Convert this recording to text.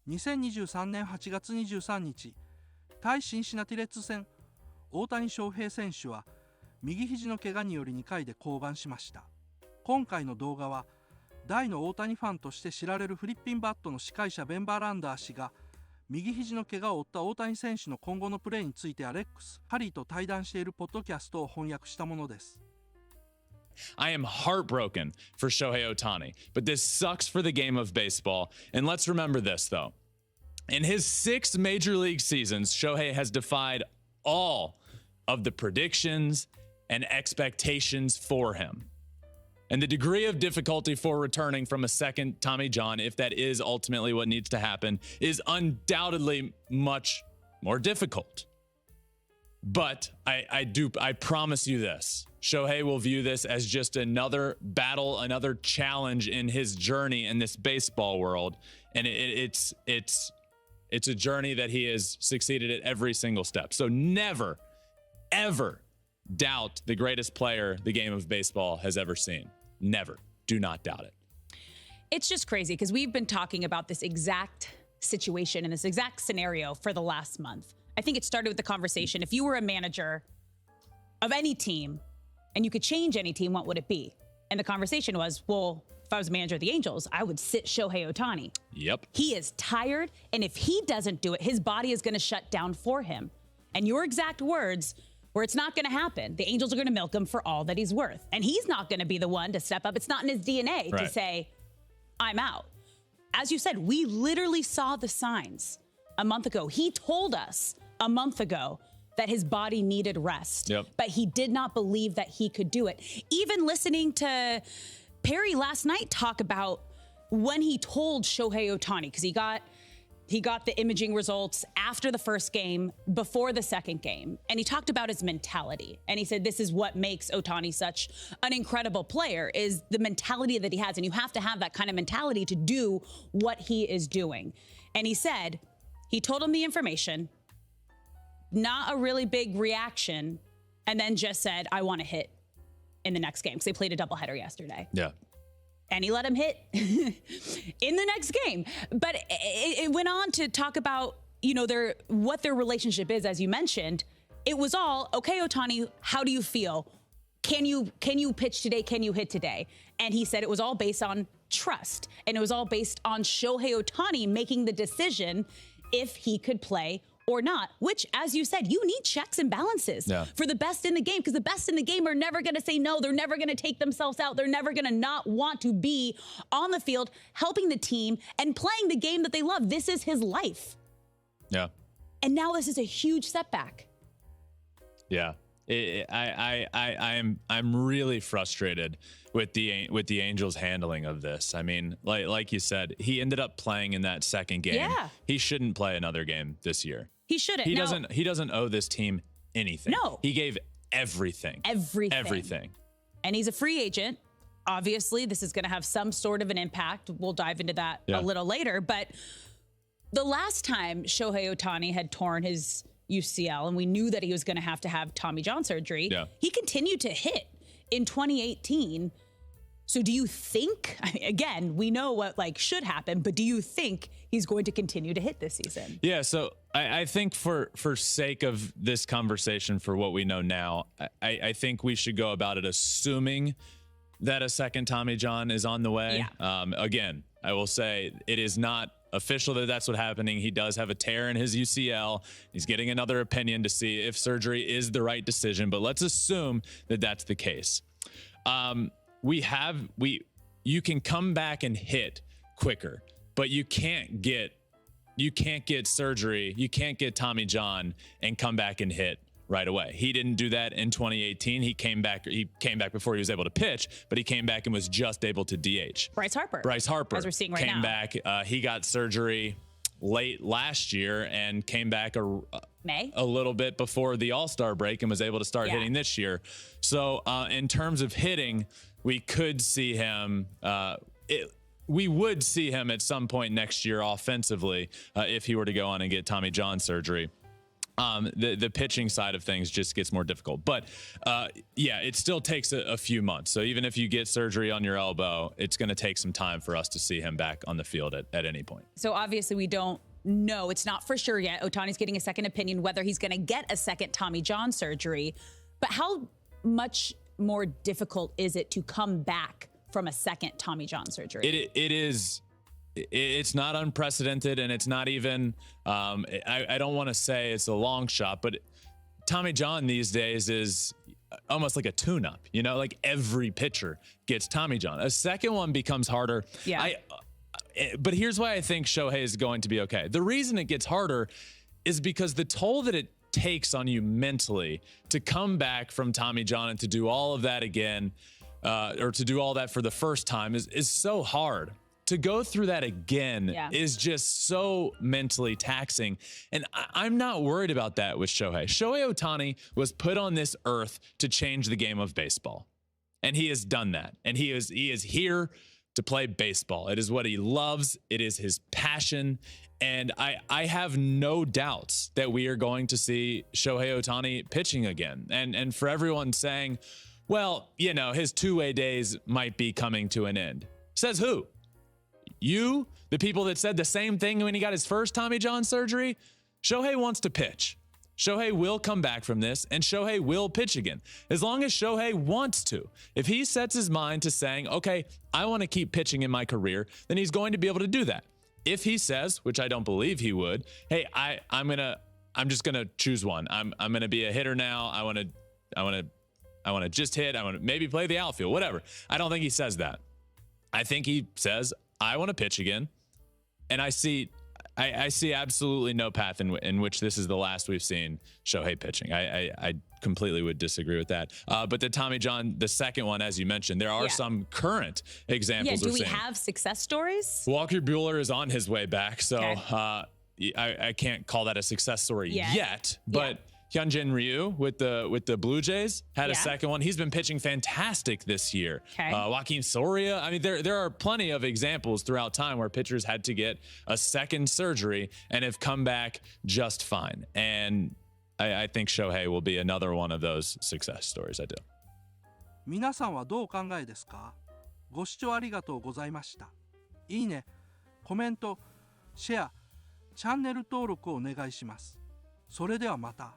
2023年8月23日、対シンシナティレッズ戦、大谷翔平選手は右肘の怪我により2回で降板しました。今回の動画は、大の大谷ファンとして知られるフリッピンバットの司会者ベンバーランダー氏が、右肘の怪我を負った大谷選手の今後のプレーについてアレックス、ハリーと対談しているポッドキャストを翻訳したものです。I am heartbroken for Shohei Ohtani, but this sucks for the game of baseball. And let's remember this, though. In his 6 major league seasons, Shohei has defied all of the predictions and expectations for him. And the degree of difficulty for returning from a second Tommy John, if that is ultimately what needs to happen, is undoubtedly much more difficult. But I promise you this. Shohei will view this as just another battle, another challenge in his journey in this baseball world. And it's a journey that he has succeeded at every single step. So never, ever doubt the greatest player the game of baseball has ever seen. Never. Do not doubt it. It's just crazy because we've been talking about this exact situation and this exact scenario for the last month. I think it started with the conversation. If you were a manager of any team and you could change any team, what would it be? And the conversation was, well, if I was a manager of the Angels, I would sit Shohei Ohtani. Yep. He is tired, and if he doesn't do it, his body is going to shut down for him. And your exact words where it's not going to happen. The Angels are going to milk him for all that he's worth. And he's not going to be the one to step up. It's not in his DNA to say, I'm out. As you said, we literally saw the signs a month ago. He told us a month ago that his body needed rest, but he did not believe that he could do it. Even listening to Perry last night talk about when he told Shohei Ohtani, because he got the imaging results after the first game, before the second game, and he talked about his mentality. And he said, this is what makes Ohtani such an incredible player, is the mentality that he has. And you have to have that kind of mentality to do what he is doing. And he said, he told him the information, not a really big reaction, and then just said, I want to hit in the next game, because they played a doubleheader yesterday. Yeah. And he let him hit in the next game. But it went on to talk about, what their relationship is, as you mentioned. It was all, okay, Ohtani, how do you feel? Can you pitch today? Can you hit today? And he said it was all based on trust. And it was all based on Shohei Ohtani making the decision if he could play or not, which, as you said, you need checks and balances for the best in the game, because the best in the game are never going to say no. They're never going to take themselves out. They're never going to not want to be on the field, helping the team and playing the game that they love. This is his life. Yeah. And now this is a huge setback. Yeah. I'm really frustrated with the Angels' handling of this. I mean, like you said, he ended up playing in that second game. Yeah. He shouldn't play another game this year. He shouldn't. He doesn't owe this team anything. No. He gave everything. Everything. And he's a free agent. Obviously, this is going to have some sort of an impact. We'll dive into that a little later. But the last time Shohei Ohtani had torn his UCL, and we knew that he was going to have Tommy John surgery, he continued to hit in 2018. So do you think, again, we know what should happen, but do you think he's going to continue to hit this season? Yeah, so I think for sake of this conversation, for what we know now, I think we should go about it assuming that a second Tommy John is on the way. Yeah. Again, I will say it is not official that that's what's happening. He does have a tear in his UCL. He's getting another opinion to see if surgery is the right decision, but let's assume that that's the case. You can come back and hit quicker, but you can't get surgery. You can't get Tommy John and come back and hit right away. He didn't do that in 2018. He came back before he was able to pitch, but he came back and was just able to DH. Bryce Harper, as we're seeing right now, came back. He got surgery late last year and came back a little bit before the All-Star break and was able to start hitting this year. So in terms of hitting, we could see him. We would see him at some point next year offensively if he were to go on and get Tommy John surgery. the pitching side of things just gets more difficult. But yeah, it still takes a few months. So even if you get surgery on your elbow, it's going to take some time for us to see him back on the field at any point. So obviously we don't know. It's not for sure yet. Ohtani's getting a second opinion, whether he's going to get a second Tommy John surgery. But how much more difficult is it to come back from a second Tommy John surgery? It is. It's not unprecedented, and it's not even, I don't want to say it's a long shot, but Tommy John these days is almost like a tune-up, you know, like every pitcher gets Tommy John. A second one becomes harder. Yeah. But here's why I think Shohei is going to be okay. The reason it gets harder is because the toll that it takes on you mentally to come back from Tommy John and to do all of that again, or to do all that for the first time is so hard. To go through that again is just so mentally taxing. And I'm not worried about that with Shohei. Shohei Ohtani was put on this earth to change the game of baseball. And he has done that. And he is here to play baseball. It is what he loves. It is his passion. And I have no doubts that we are going to see Shohei Ohtani pitching again. And for everyone saying, well, you know, his two-way days might be coming to an end. Says who? You, the people that said the same thing when he got his first Tommy John surgery? Shohei wants to pitch. Shohei will come back from this, and Shohei will pitch again, as long as Shohei wants to. If he sets his mind to saying, okay, I want to keep pitching in my career, then he's going to be able to do that. If he says, which I don't believe he would, hey, I'm just gonna choose one. I'm gonna be a hitter now. I want to just hit. I want to maybe play the outfield, whatever. I don't think he says that. I think he says, I want to pitch again, and I see absolutely no path in which this is the last we've seen Shohei pitching. I completely would disagree with that. But the Tommy John, the second one, as you mentioned, there are some current examples. Yeah, do we have success stories? Walker Buehler is on his way back, so I can't call that a success story yet. But Hyunjin Ryu with the Blue Jays had a second one. He's been pitching fantastic this year. Joaquin Soria. I mean, there are plenty of examples throughout time where pitchers had to get a second surgery and have come back just fine. And I think Shohei will be another one of those success stories. I do. 皆さんはどうお考えですか？ご視聴ありがとうございました。いいね、コメント、シェア、チャンネル登録をお願いします。それではまた。